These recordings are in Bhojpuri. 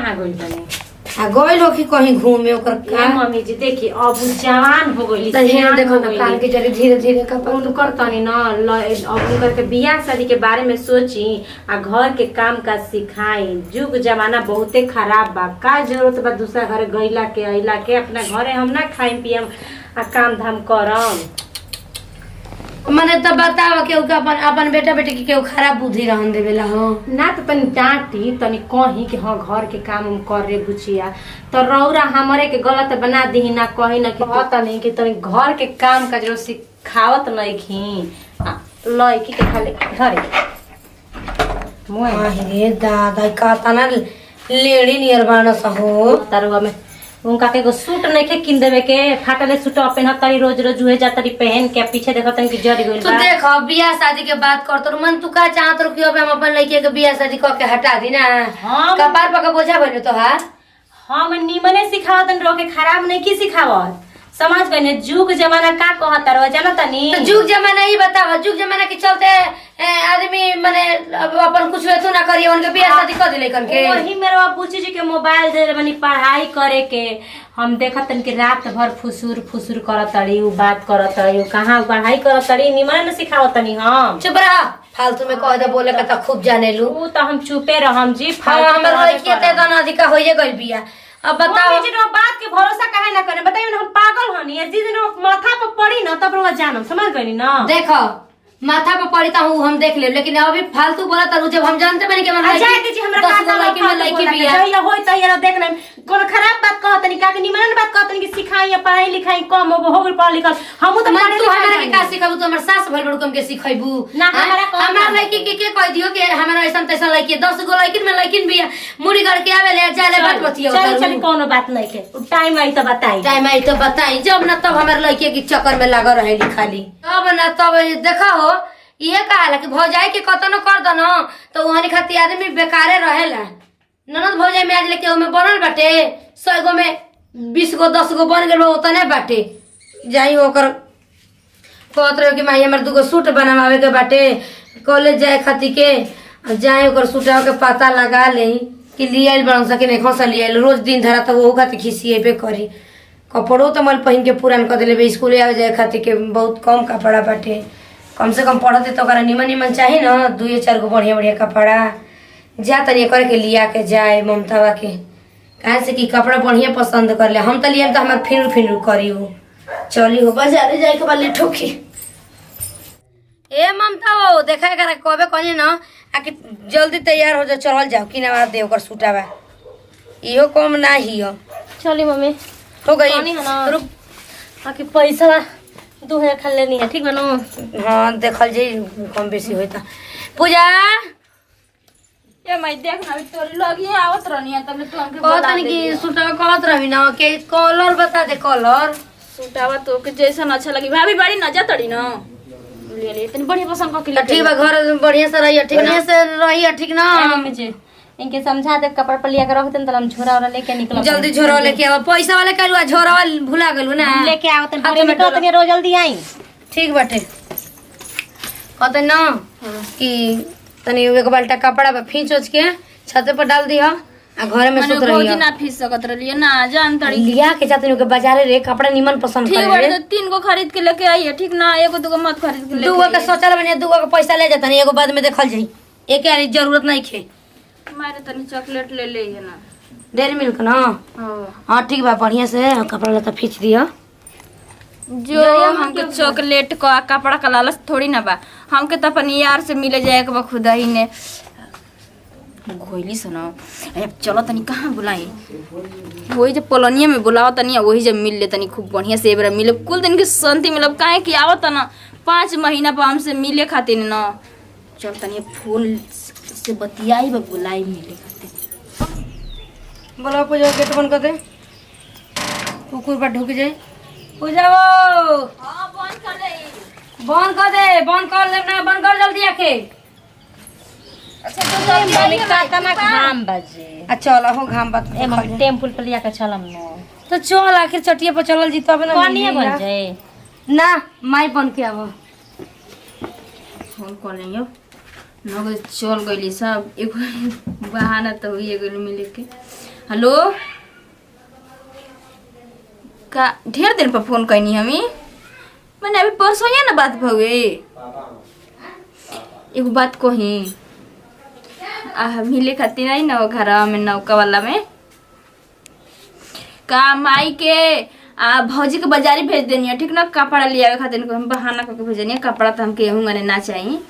कहाँ गइल बने? गइल हो कि कहीं घूमे ओकर का मम्मी जी देखी अब जवान हो गइली तहिया देखो ना कान के जरी धीरे धीरे का उनकर तनी ना अब उनकर के बियाह शादी के बारे में सोची आ घर के काम काज सिखाई। जुग जमाना बहुते खराब बा, का जरूरत बा दूसरा घर गइला के अइला के। अपना घरे हम ना खाइम पियम आ काम धाम करम। मने तो बतावा के अपन बेटा बेटी के केहू खराब बुद्धि रहन देवेला हो ना तो तनी डांटी तनी कही कि हाँ घर के काम हम कर रे बुचिया तो रौरा हमारे के गलत बना दी ना कही ना कि तनी कि तनी घर के काम का जो सिखावत नहीं खी लड़की के खाली घरे रे दादा का तना लेडी नियर बानस हो तरुआ में उनका के सूट नहीं के किन देवे के फाटले सूट पहन तरी रोज रोज हुए जा तरी पहन के पीछे देखो तनी कि जरी गइल बा। तू देखो बियाह शादी के बात कर तो मन तू का चाहत रहो कि अब हम अपन लड़के के बियाह शादी क के हटा दी ना कपार पर का बोझा बने तो हां हम निमने सिखावत रोके खराब नहीं की सिखावत समझ गए। जुग जमाना का कहता रहो जानो तनी तो जुग जमाना ही बताओ जुग जमाना के चलते आदमी माने अपन कुछ वेतु ना करिए उनके बियाह शादी कर दिले करके वही मेरा पूछी जी के मोबाइल दे बनी पढ़ाई करे के हम देखत तन के रात भर फुसुर फुसुर करत तड़ी उ बात करत तड़ी कहां पढ़ाई करत तड़ी निमन न सिखावत तनी हम चुप रह फालतू में कह दे बोले का त खूब जाने लू उ त हम चुपे रहम जी फालतू हमर लड़की ते त अधिका होइए गइल बिया। अब बताओ जी बात के भरोसा काहे ना करे बताइए ना हम पागल हनी जिस दिन माथा पर पड़ी ना तब रोज जानम समझ गइनी ना। देखो माथा पे पड़ी ता हूं हम देख ले लेकिन अभी फालतू बोला तारू जब हम जानते बनी कि हमरा लड़की में लड़की बिया जइया होय तइया देख ले कोन खराब बात कहतनी का कि निमन बात कहतनी कि सिखाई पढ़ाई लिखाई कम हो गइल पढ़ लिखल हमहु त मन तू हमरा के का सिखाबू तू हमर सास भइल बड़ू कम के सिखाइबू ना हमरा लड़की के कह दियो कि हमरा ऐसा तैसा लड़की 10 गो लड़की में लड़की बिया मुड़ी घर के आवे ले जाले बात बतियो चल चल कोनो बात नहीं के टाइम आई तो बताई जब ना तब हमर लड़की के चक्कर में लगा रहेली खाली तब ना तब देखा हो ये कहाला कि भौजाई के कतनो कर दन तो वहानी खाती आदमी बेकारे रहेला। ननद भौजाई में आज लेके ओमे बनल बाटे 100 गो में 20 गो 10 गो बन गेल उतने बाटे जाई ओकर कहत रहे कि माई हमर दुगो सूट बनावे के बाटे कॉलेज जाए खाती के जाए ओकर सूटवा के पता लगा ले कि लियल बन सके नहीं खसा लियल रोज दिन धरा तो वो खाती खिसिए पे करी कपड़ो तो मल पहन के पुरान कर देले स्कूल आवे जाए खाती के बहुत कम कपड़ा बाटे कम से कम पढ़ते तो निमन निमन चाहिए ना 2-4 गो बढ़िया बढ़िया कपड़ा जा तनी करके लिया के जाए ममतावा के कहे से कि कपड़ा बढ़िया पसंद कर ले हम तो लिया तो हमारे फिर फिर करी हो चली हो बाजारे जाए के बाले ठोकी ए ममता वो देखा करा कबे कनी ना आके जल्दी तैयार हो जा चल जाओ कि ना दे ओकर सूटावा इहो कम ना हियो चली मम्मी हो गई रुक आके पैसा 2000 खा लेनी है ठीक बनो। हां देखल जे कम बेसी होता पूजा ए मैं देख ना तोरी लगी आवत रहनी है तब तो हमके कहत नहीं कि सूटा कहत रही ना के कलर बता दे कलर सूटावा तो के जैसा अच्छा लगी भाभी बड़ी ना जातड़ी ना ले ले इतनी बढ़िया पसंद को के ठीक बा घर बढ़िया से रही ठीक ना से रही ठीक ना मम्मी जी इनके समझा दे कपड़ा पर लिया कर रख देन त हम झोरा वाला लेके निकल जल्दी झोरा लेके आवा पैसा वाले करुआ झोरा वाला भुला गेलु ना लेके आओ तन घरे में तो तनी रोज जल्दी आई ठीक बाटे कहते ना कि तनी एक बाल्टा कपड़ा पे खींच के छत पर डाल दिया आ घरे में सुत रही ना फीस सकत रही ना जान तड़ी लिया के जाते के बाजारे रे कपड़ा निमन पसंद ठीक करे है 3 गो खरीद के लेके आई है ठीक ना एगो दूगो मत खरीद के लेके 2 गो के सोचल बने 2 गो के पैसा ले जाता नहीं एगो बाद में देखल जाई एक यानी जरूरत नहीं खे मारे तनी चॉकलेट ले ले है ना डेयरी मिल्क ना हां ठीक बा बढ़िया से कपड़ा लता खींच दिया जो हमके चॉकलेट का कपड़ा का लालच थोड़ी ना बा हमके तो अपन यार से मिले जाए के बा खुदा ही ने घोइली सुनो अब चलो तनी कहाँ बुलाई वही जब पोलोनिया में बुलाओ तनी वही जब मिल ले तनी खूब बढ़िया से एबरा मिले कुल दिन के शांति मिलब काहे कि आवत ना 5 महीना पर हमसे मिले खातिर ना चल तनी फूल से बतियाई बा बुलाई मिले खातिर बोला पूजा गेट बंद कर दे कुकुर पर ढुक जाए पूजा वो हां बंद कर दे बंद कर ले ना बंद कर जल्दी आके अच्छा तो जल्दी तना घाम बजे अच्छा चला हो घाम बात ए मम्मी टेम्पल पर लिया के चलम न तो चल आखिर चटिया पर चलल जी तब ना पानी बन जाए ना माई बन के आवा फोन कर लियो नगो चल गइली सब एगो बहाना तो हुई गेल मिले के हेलो का ढेर दिन पर फोन कैनी हमी मैंने अभी परसों ना बात भवे एगो बात कही मिले खातिर नहीं ना घर में नौका वाला में का माई के भौजी के बाजारी भेज देनी है ठीक ना कपड़ा ले आवे खातिर हम बहाना करके भेजनी है कपड़ा तो हमके यहूँ गने ना चाहिए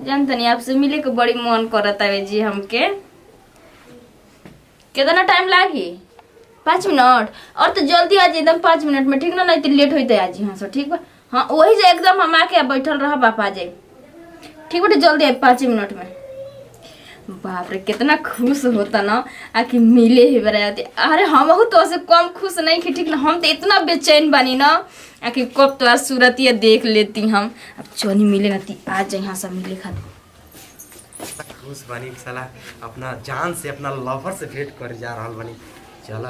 जानते नहीं आपसे मिले के बड़ी मन करता है जी हमके कितना टाइम लागी 5 मिनट और तो जल्दी आ जाए एकदम 5 मिनट में ठीक ना नहीं तो लेट होते आज हाँ सर ठीक बा हाँ वही जो एकदम हम आके बैठल रहा बाप आ जाए ठीक बेटे जल्दी आए 5 मिनट में बाप रे कितना खुश होता ना आके मिले ही बराती अरे हम तो से कम खुश नहीं कि ठीक ना हम तो इतना बेचैन बनी ना आके कब तो आज सूरत ये देख लेती हम अब चोनी मिले ना ती आज यहाँ सब मिले खाते खुश बनी साला अपना जान से अपना लवर से भेंट कर जा रहा बनी चल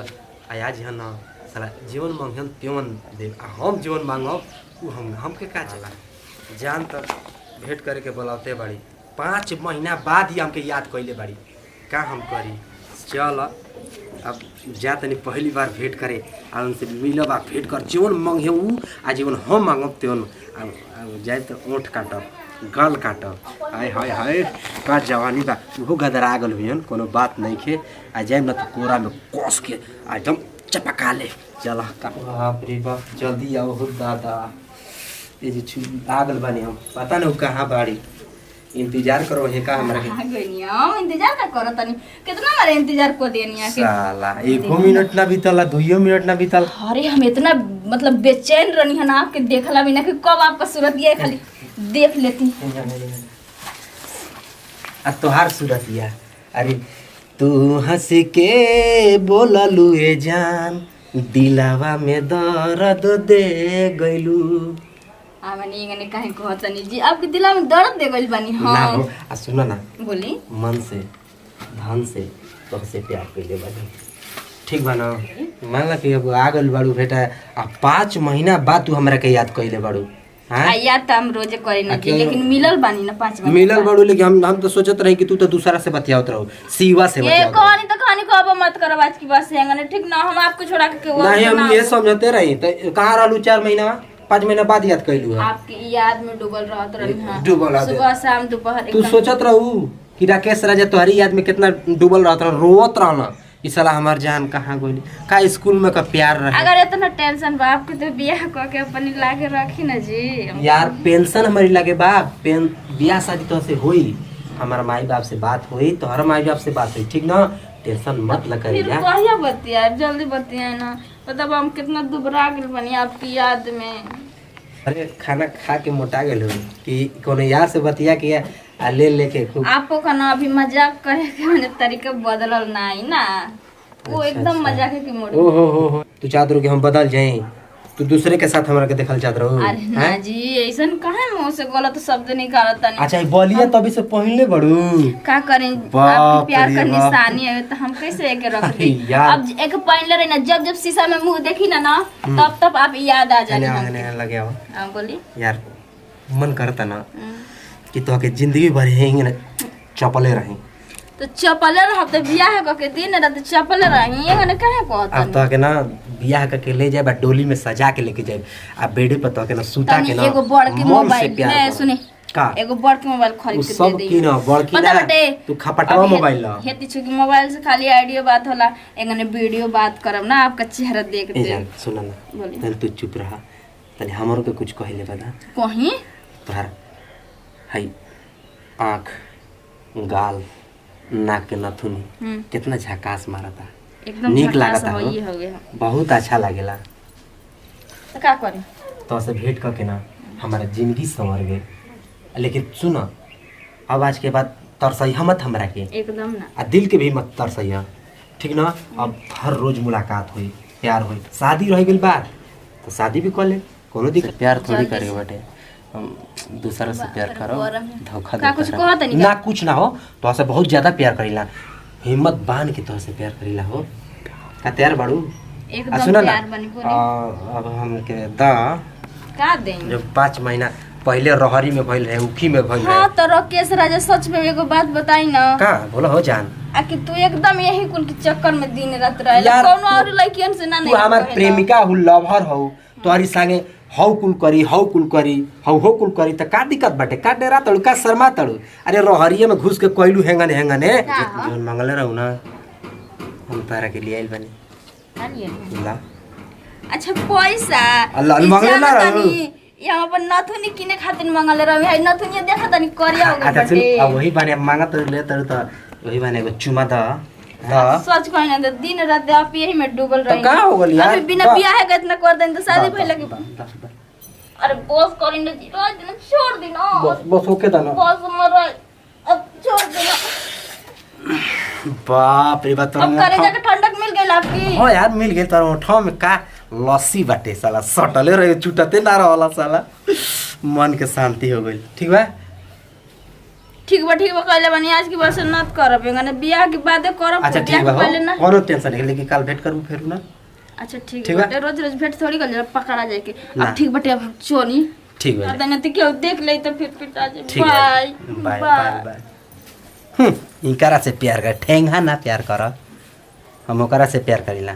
आज है ना साला जीवन मांगन त्योन दे हम जीवन मांगब वो हमके का चला जान तक भेंट करे के बोलाते बड़ी 5 महीना बाद ही हमके याद कैले बड़ी का हम करी चल अब जा तनी पहली बार भेंट करे आ उनसे मिलब आ भेंट कर जीवन मांगे ऊ आ जीवन हम मांगब त्योन जाए तो ओठ काटब गल काटब हाय हाय हाय का जवानी बा वो गदरा गल हुई कोनो बात नहीं खे आ जाए न तो कोरा में कस के एकदम चपका ले चल बाप रे बाप जल्दी आओ हो दादा ये जो आगल बानी हम पता नहीं कहाँ बाड़ी इंतजार करो है का हमरा के हम इंतजार का करो तनी कितना मारे इंतजार को देनी है साला 1 मिनट ना बीतला 2 मिनट ना बीतल अरे हम इतना मतलब बेचैन रहनी है ना आपके देखला भी ना कि कब आपका सूरत ये खाली देख लेती आ तोहार सूरत या अरे तू हंस के बोललू ए जान दिलावा में दर्द दे गइलू आमनी गने काहे कहतनी जी आपके दिला में दर्द दे गइल बानी ना हां हो आ सुन ना बोली मन से धन से तोहसे प्यार कइले बानी ठीक बा ना मान ला कि अब आगल बाड़ू बेटा आ 5 महीना बाद तू हमरा के याद कइले बाड़ू हां याद त हम रोजे करे ना जी लेकिन मिलल बानी ना 5 महीना मिलल बाड़ू लेकिन हम तो सोचत रही कि तू तो दूसरा से बतियावत रहो सीवा से ये बतियावत कहानी तो कहानी को अब मत करो आज की बात से अंगने ठीक ना हम आपको छोड़ा के वो नहीं हम ये समझते रही तो कहाँ रहलू 4 महीना 5 महीना बाद याद कैलू है आपकी याद में डूबल रहत रही हां डूबल रहत सुबह शाम दोपहर तू सोचत रहू कि राकेश राजा तुम्हारी याद में कितना डूबल रहत रह रोवत रहना ई साला हमार जान कहाँ गइल का स्कूल में का प्यार रहे अगर इतना टेंशन बा आपके तो बियाह क के अपनी लागे रखी ना जी यार पेंशन हमारी लगे बाप बियाह शादी तो से होई हमारा माई बाप से बात होई तो हर माई बाप से बात होई ठीक ना टेंशन मत ल करी फिर जा कहिया बतिया जल्दी बतिया ना मतलब हम कितना दुबरा गेल बनी आपकी याद में अरे खाना खा के मोटा गेल हो कि कोनो यार से बतिया के आ लेके खूब आपको खाना अभी मजाक करे के मैंने तरीका बदलल नहीं ना वो अच्छा, एकदम अच्छा। मजाक है कि मोड़ ओ हो तू चाहत रहो कि हम बदल जाए तू दूसरे के साथ हमरा के देखल चाहत रहो अरे ना जी ऐसन काहे मुंह से गलत शब्द निकालत नहीं अच्छा बोलिए तभी से पहले बड़ू का करें बाप आपके प्यार रे का बाप। निशानी है तो हम कैसे एक रख दी अरे यार। अब एक पहले रही ना जब जब शीशा में मुंह देखी ना तब तब आप याद आ जाने आने लगे हो आप बोली यार मन करता ना कि तो के जिंदगी भर हेंगे ना चपले रही तो चपले रह तो बियाह क के दिन रात चपले रही ये ने काहे अब कहत तो के ना बियाह करके ले जाए डोली में सजा के लेके जाए आ बेडे पर तो के ना सुता के ना एगो बड़ के मन से मोबाइल प्यार ले करो। सुने का एगो बड़ के मोबाइल खरीद उ के सब दे की ना बड़ की पता ना बटे तू खपटवा मोबाइल ला हेती छुकी मोबाइल से खाली ऑडियो बात होला एगने वीडियो बात करब ना आपका चेहरा देख ए दे जान सुन ना बोली तन तू चुप रहा तने हमरो के कुछ कहले बता कहीं तोहार हई आँख गाल नाक के नथुनी कितना झकास मारता एकदम नीक झकास लागता हो होई हवे बहुत अच्छा लागेला तो का करी तो से भेंट करके ना हमारा जिंदगी संवर गए लेकिन सुन अब आज के बाद तरसैया मत हमरा के एकदम ना आ दिल के भी मत तरसैया ठीक ना अब हर रोज मुलाकात हुई प्यार हुई शादी रह गई बात तो शादी भी कर ले कोनो दिक्कत प्यार थोड़ी करे बटे हम दूसरा से प्यार करो धोखा का कुछ देता कहत नहीं ना कुछ ना हो तो से बहुत ज्यादा प्यार करीला हिम्मत बांध के तो से प्यार करीला हो का तैयार बाड़ू एकदम सुना ना प्यार बनी बोली अब हम के दा का देंगे जब 5 महीना पहले रहरी में भइल रहे उखी में भइल हाँ रहे तो राकेश राजा सच में एगो बात बताई ना का बोला हो जान आ कि तू एकदम यही कुल के चक्कर में दिन रात रहे यार, कोनो और लड़कियन से ना तू नहीं हमार कहेला। प्रेमिका हूँ, लवर हूँ, तोहरी संगे हौ कुल करी हो कुल करी त का दिक्कत बाटे? का डेरा तड़ू, का शर्मा तड़ू? अरे रोहरिया में घुस के कोइलू हेंगन है जोन मंगले रहू ना, हम तारा के लिए आइल बनी ला। अच्छा पैसा अल्लाह मंगले ना रहू। यहाँ पर नथुनी किने खातिर मंगले रहे है, नथुनी देखा तनी करिया हो अच्छा सुन, गए अब वही बाने मांगत ले तड़ू त वही बाने को चुमा द सच कहना तो दिन रात आप यही में डूबल तो रही का हो गल यार? अभी बिना बियाह के इतना कर देन तो शादी भइल लगी अरे बस करिन रोज दिन छोड़ दिन बस बस ओके दा ना। बस मर अब छोड़ देना बाप रे बाप, अब करे जाके ठंडक मिल गई आपकी। हो यार मिल गए तोर ओठो में का लस्सी बाटे साला, सटले रहे चुटते ना रहला साला, मन के शांति हो गई। ठीक बा ठीक बा कहले बनी आज की बस नत करब एगने बियाह के बादे करब। अच्छा ठीक बा, पहले ना कोनो टेंशन नहीं, लेकिन कल भेंट करू फिर ना। अच्छा ठीक ठीक बा? बाटे रोज रोज भेंट थोड़ी कर पकड़ा जाए के। ना। अब ठीक बाटे अब चोनी ठीक बा, दादा तो क्यों देख ले तो फिर पिटा जाए। ठीक बाय बाय बाय बाय। इनकरा से प्यार कर, ठेंगा ना प्यार कर, हम ओकरा से प्यार करीला,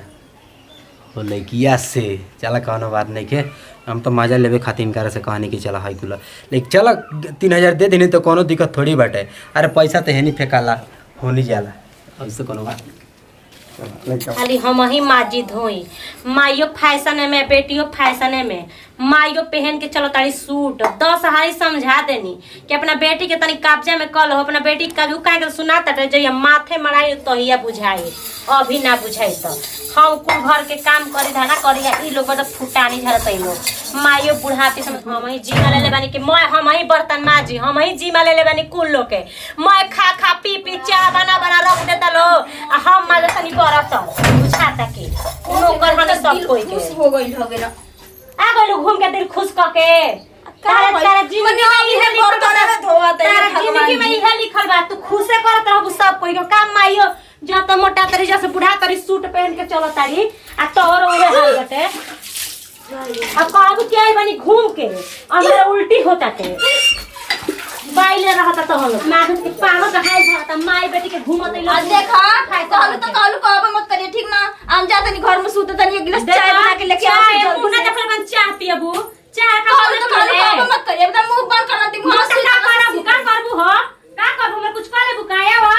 वो लड़किया से। चला कोनो बात नहीं के, हम तो मजा लेवे खातिर इनकरा से कहानी की चला हाई कुला, लेकिन चला 3000 दे देनी तो कोनो दिक्कत थोड़ी बाटे। अरे पैसा तो है नहीं फेंकाला, होनी जाला, ऐसे कोनो बात खाली हम ही माजी धोई। माइयो फैशन में, बेटियों फैशन में, माइयो पहन के चलो तारी सूट। 10 हारी समझा देनी कि अपना बेटी के तनी कब्जा में कल हो, अपना बेटी कजू का सुना तटे जइया माथे मराई तहिया बुझाई, अभी ना बुझाई तो हम कुल घर के काम करी धाना करी। ई लोग मतलब फुटानी झरत लोग माइयो बुढ़ापी समझ हम ही जीमा ले बानी कि मैं हम ही बर्तन माजी, हम ही जीमा ले बानी कुल लोग के। मैं खा खा पी पी चाह बना बना रख देता लो, आ हम माजे तनी बरत बुझाता कि नौकर हने सब कोई के हो गई हो गेला आ गइलो घूम के दिल खुश क के। तारा जिंदगी में इहे लिखल बा, तू खुशे करत रहबू सब कोई के काम। माइयो जब तो मोटा तरी जैसे बुढ़ा तरी सूट पहन के चलो तारी, आ तोर ओहे हाल बटे। अब कहबू कि आई बनी घूम के, अब मेरा उल्टी होता के बाइले रहता तो हम मागत के पागल का हाल धरता। माई बेटी के घूमत लोग देखा कहलू तो कहलू कहब मत करिए ठीक ना। हम जा तनी घर में सूते तनी एक गिलास चाय बना के लेके आओ जल्दी मुना से। देखल बन चाह पियबू, चाह का कहलू तो कहलू कहब मत करिए एकदम मुंह बंद करना दी मुंह से का करबू हो का करबू? मैं कुछ करे बुकाया हो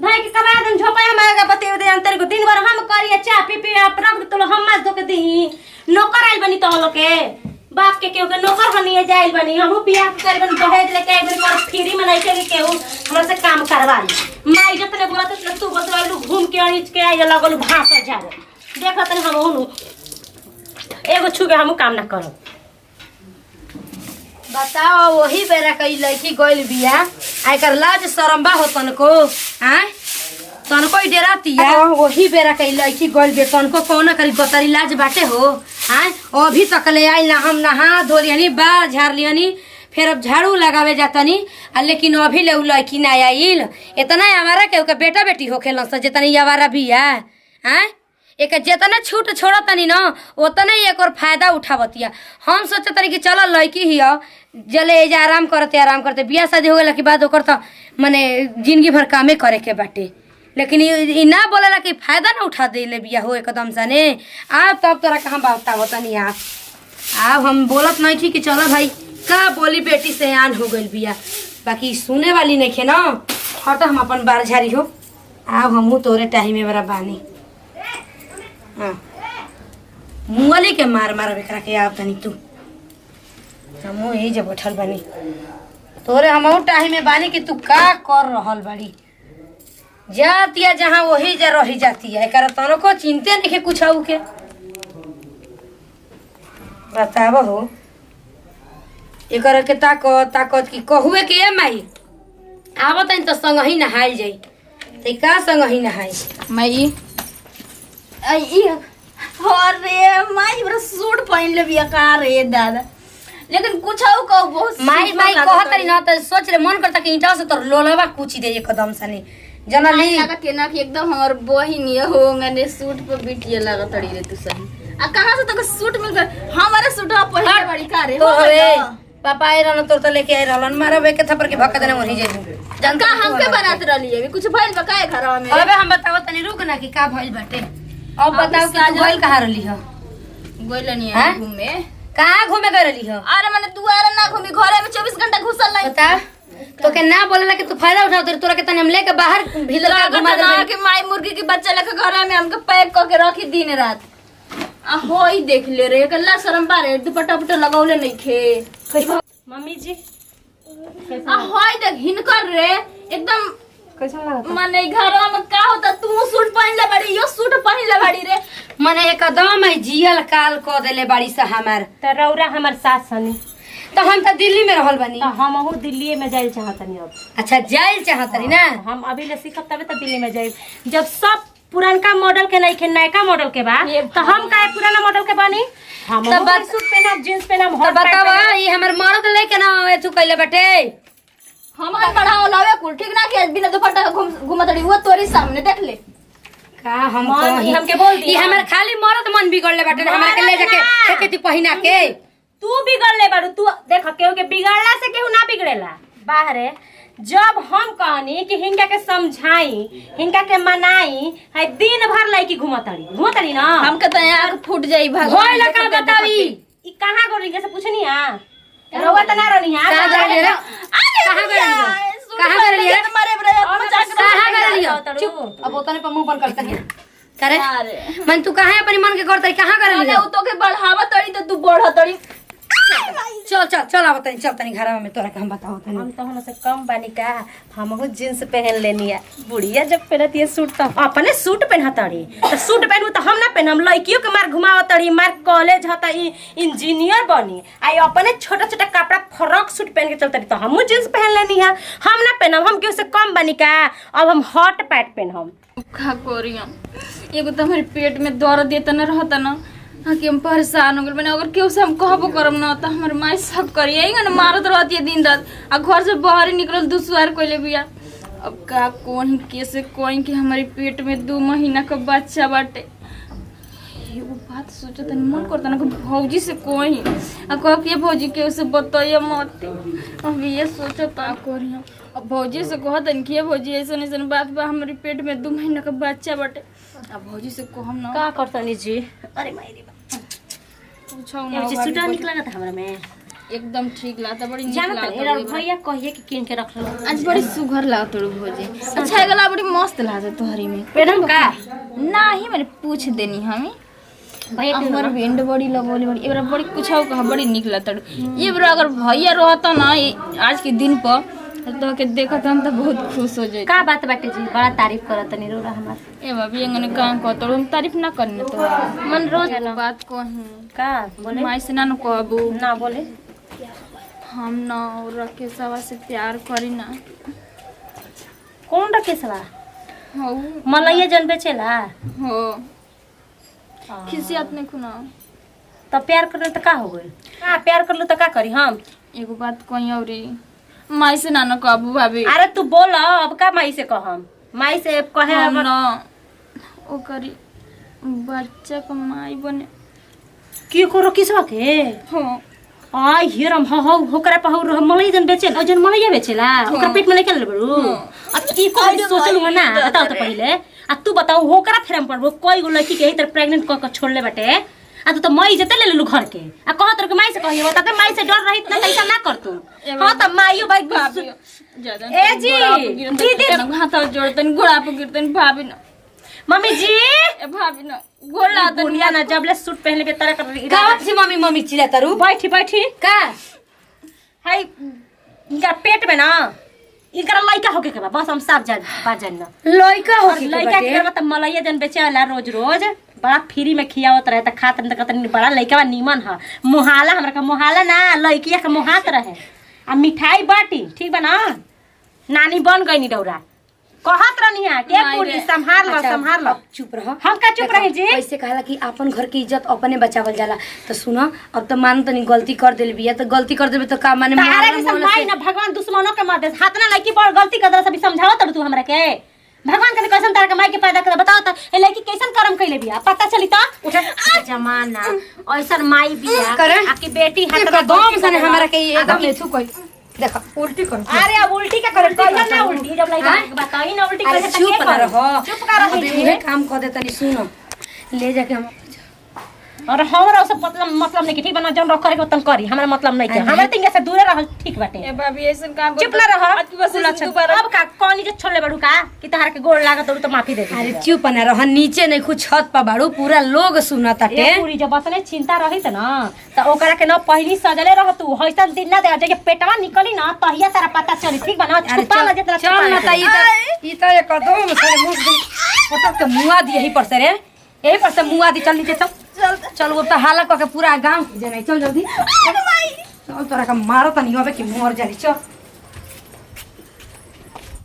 भाई के कबा दिन झोपाया मागा बते दे अंतर को दिन भर हम करिए चाह पी पी अपना तो हम मास धो के दी। नौकर आइल बनी तो लोग के बाप के केहू के नौकर बनिए जाइल बनी। हमहू बियाह कर बन दहेज लेके आइल बनी पर फ्री में नहीं के केहू हमरा से काम करवा ली। माई जतने बोलत त तू बतवाइलू घूम के अनिच के आइल लगल भाषा झारे देखत नहीं हम ओनु एगो छु के हमहू काम ना करब। बताओ वही बेरा कई लड़की गइल बिया आकर लाज शरम बा हो तनको हैं तनको ही डरातिया। वही बेरा कई लड़की गइल बे तनको कौन करी गतरी लाज बाटे हो हैं। अभी तक ले आई ना हम नहा धोलियनी बाल झाड़लियनी फिर अब झाड़ू लगावे जातनी लेकिन अभी ले उ लड़की ना आइल। इतना हमारा के बेटा बेटी होखेलन स जितनी आवारा बिया हैं। एक जितना छूट छोड़तनी ना उतना ही एक और फायदा उठावतिया। हम सोचतनी कि चल लड़की ही जले एजा आराम करते बियाह शादी हो गया के बाद ओकर तो माने जिंदगी भर कामे करे के बाटे। लेकिन ई ना बोलेला कि फायदा ना उठा देले बिया हो एकदम से ने। आप तब तोरा कहाँ बाता होतनी आप हम बोलत नहीं थी कि चलो भाई का बोली बेटी से आन हो गइल बिया, बाकी सुने वाली नहीं खे ना। हट हम अपन बार झारी हो आप हमहू तोरे टाही में बड़ा बानी। हाँ मुंगली के मार मार बेकरा के आप तनी तू हमहू यही जब बैठल बानी तोरे हमहू टाही में बानी कि तू का कर रहल बाड़ी। जातिया जहाँ वही जा रही जाती है कर तनो को चिंते नहीं कुछ के बताब हो एकर के ताकत की कहुए के ए माई आवत तो संग ही नहाइल जाई ते का संग ही नहाई मई अरे माई बड़ा सूट पहन ले बिया का रे दादा लेकिन कुछ कहो बहुत माई कहत रही ना तो सोच रे मन करता कि ईंटा से तो लोलवा कुछ दे एकदम सने जना ली लगा के ना कि एकदम हमर बहिन ये होंगे ने सूट पे बिटिया लगा तड़ी रे तू सही आ कहां से तक सूट मिल गए हमारे सूट पहन के बड़ी का रे तो रे पापा आई रहन तोर तो लेके आई रहलन मारा बे के थपर के भक्का देने मरी जाई का हमके बनात रहली है कुछ भइल बा काहे घरवा में अबे हम बताओ तनी रुक ना कि का भइल बाटे। अब बताओ कि तू गइल कहाँ रहली ह? गोइलनी हैं? है घूमे। कहाँ घूमे गए रहली ह? अरे मैंने दुआरे ना घूमी घरे में 24 घंटा घुसल नहीं। बता तो के ना बोलेला कि तू फायदा उठाओ तोरा के तनी हम लेके बाहर भीतर का घुमा ना दे। कि माई मुर्गी के बच्चा लेके घरे में हमके पैक करके रखी दिन रात। आ होई देख ले रे कल्ला शरम बारे दुपट्टा उपट्टा लगावले नहीं खे। मम्मी जी आ होई देख हिनकर रे एकदम कैसा लगा माने घरवा में का होता तू सूट पहन ले बड़ी यो सूट पहन ले बड़ी रे। मने एकदम है जियल काल क देले बाड़ी सा हमार। तो रौरा हमार सास सनी तो हम तो दिल्ली में रहल बानी। तो हमहू दिल्ली में जाइल चाहतनी अब। अच्छा जाइल चाहतरी ना? हम अभी ले सीखब तबे तो दिल्ली में जाइल। जब सब पुरानका मॉडल के नहीं खे नयका मॉडल के बा तो हम काहे पुराना मॉडल के बानी। हम सूट पहनब जींस पहनब तो बतावा ये हमर मर्द लेके ना आवे तू कइले बाटे। हम बढ़ाओ लावे कुल ठीक ना कि बिना दुपट्टा घुमतड़ी वो तोरी सामने देख ले। का हम मन हमके बोल दी ये हमर खाली मर्द मन बिगड़ले बाटे हमरा के ले जाके फेंके ती पहिना के। तू बिगड़ ले बारू। तू देख केहू के बिगड़ला से केहू ना बिगड़ेला बाहरे। जब हम कहनी कि हिंगा के समझाई हिंगा के मनाई है दिन भर लड़की घुमतड़ी ना। हमके तो आग फूट जाई भगवान। होय लका बतावी ई कहां गोरी के से पूछनी हां रउआ त ना रहनी हां कहां गए रे? कहां गए रे? कहां गए रे? मारे बरे कहां गए रे? चुप अब ओतने पे मुंह बंद करता है करे। अरे मन तू कहां अपनी मन के करतरी कहां गए रे? तो के बढ़ावा तड़ी तो तू बढ़ तड़ी। चल चल चल अब तनी चल तनी घरवा में तोरा के हम बताओ तनी। हम तो हम से कम बानी का। हमहू जींस पहन लेनी है। बुढ़िया जब पहनती है सूट तो अपने सूट पहनतड़ी तो सूट पहनू तो हम ना पहनम। लड़कियों के मार घुमावतड़ी मार कॉलेज हता इंजीनियर बनी आई अपने छोटा छोटा कपड़ा फ्रॉक सूट पहन के चलतड़ी तो हमहू जींस पहन लेनी है। हम ना पहनम। हम केहू से कम बानी का। अब हम हॉट पैंट पहनम। का कोरिया एगो तो हमारे पेट में दर्द देता न रहता ना कि हम परेशान हो गए। मैंने अगर केहू से हम कहबो करम ना तो हमारे माई सब करिए ना मारत रहती है दिन रात। आ घर से बाहर ही निकल दुश्वार कोई बिया। अब का कौन कैसे कोई कि हमारे पेट में 2 महीना का बच्चा बाटे। एगो बात सोचो तनी मन करता ना कि भौजी से कोई आ कह के भौजी के उसे बताइए मत। अब ये सोचो ता कोरिया अब भौजी से कह तनी कि भौजी ऐसा ऐसा बात बा हमारे पेट में 2 महीना का बच्चा बाटे। अब भौजी से कहम ना का करतनी जी। अरे मायरी पूछो ये ना सूटा निकला था हमरा में। एकदम ठीक लागता बड़ी नीक जानत लागता एरा भैया कहिए कि किन के रख लो। आज बड़ी सुघर लागत रो भौजी। अच्छा गला बड़ी मस्त लागत तोहरी में। पहनम का नाही मैंने पूछ देनी हमें भैया हमर बेंड बड़ी लगोली बड़ी एबरा बड़ी कुछौ कहा बड़ी निक लागत। एबरा अगर भैया रहता ना आज के दिन पर तो के देखत हम तो बहुत खुश हो जाई। का बात बाटे जी बड़ा तारीफ करत नहीं रोरा हमार। ए बाबी अंगने काम को तो हम तारीफ ना करने तो मन रोज बात कही का बोले माई से ना न कहबू ना बोले। हम ना रखे सवा से प्यार करी ना। कौन रखे सला हो मलैया जन बेचेला हो खिसियत नहीं खुना। तब प्यार कर तो का हो गइल। का प्यार कर लो तो का करी हम। एगो बात कही औरी माई से ना न कहबू भाभी। अरे तू बोल अब का माई से कहम। माई से कहे हम ना ओ करी बच्चा का माई बने की करो किसवा के हो। आई हिरम हो होकरा पहु मलैया जन बेचेला जन मलैया बेचेला ओकरा पेट में निकल बड़ू। अब की को सोचल हो ना बताओ तो पहले। आ तू बताओ होकरा फ्रेम पर वो कोई गो लड़की के इधर प्रेग्नेंट क छोड़ले बाटे। आ तू तो मई जते ले लेलू घर के आ कहत रह के माई से कहिए बता के माई से डर रही ना ऐसा ना कर तू। हां त माईयो भाई भाभी ए जी दीदी हाथ जोड़तन गोड़ा पे गिरतन भाभी ना मम्मी जी ए भाभी ना गोड़ा तन बुढ़िया ना जबले सूट पहन ले तरह कर गावत से मम्मी मम्मी चिल्ला तारू। बैठी बैठी का हाय इनका पेट में ना इनका लड़का होके के बा बस हम सब जान ना लइका हो के लड़का के मतलब मलैया जन बेचेला रोज रोज बड़ा फ्री में खियावत रहे त खात न कहत बड़ा लड़का नीमन ह मुहाला हमरा का मुहाला ना लड़किया के मुहात रहे आ मिठाई बाटी ठीक बा ना नानी बन गई नी डौरा कहत रहनिया के पूरी संभाल लो संभाल लो। चुप रह। हम का चुप रहे जी। कैसे कहला कि अपन घर की इज्जत अपने बचावल जाला। तो सुनो अब तो मान तनी गलती कर देल बिया तो गलती कर देबे तो का माने तारे के संभाई ना भगवान दुश्मनों के मत दे हाथ ना लड़की पर गलती कर दे सब समझाओ तब तू हमरा के भगवान के कैसन तार के माई के पैदा कर बताओ त ए लड़की कैसन कर्म कइले बिया पता चली त उठा जमाना ऐसन माई बिया करे आ की बेटी हाथ एकदम सने हमरा के एकदम एथु कोई देखो उल्टी कर अरे अब उल्टी का करे कहिया ना उल्टी जब लइका के बताई ना उल्टी अरे करे त चुप ना रहो चुप कर अभी उहे काम कर दे तनी सुनो ले जाके हम और हमरा से मतलब नहीं कि ठीक बना जन रख करे उतन करी हमरा मतलब नहीं के हमरा तिंगे से दूर रहल ठीक बाटे ए भाभी ऐसन काम चुप ना रह अब का कौन जे छोड़ले बड़ू का कि तहार के गोड़ लागत तो माफी दे दे अरे चुप ना रहो नीचे नहीं कुछ छत पर बाड़ू पूरा लोग सुनताटे ए पूरी जब बतने चिंता रही त ना त ओकरा के न पहली सजले रह तू हइसन दिन ना दे जे पेटवा निकली ना तहिया तारा पता चली ठीक बना छुपा ना जेतना चल ना ई त एकदम सारे मुंह दी पटक के मुआ दी यही पर से रे यही पर से मुआ दी चल नीचे चल वो तो हाला क के पूरा गांव जे नहीं चल जल्दी चल तोरा का मारो त नहीं होबे कि मर जाई चल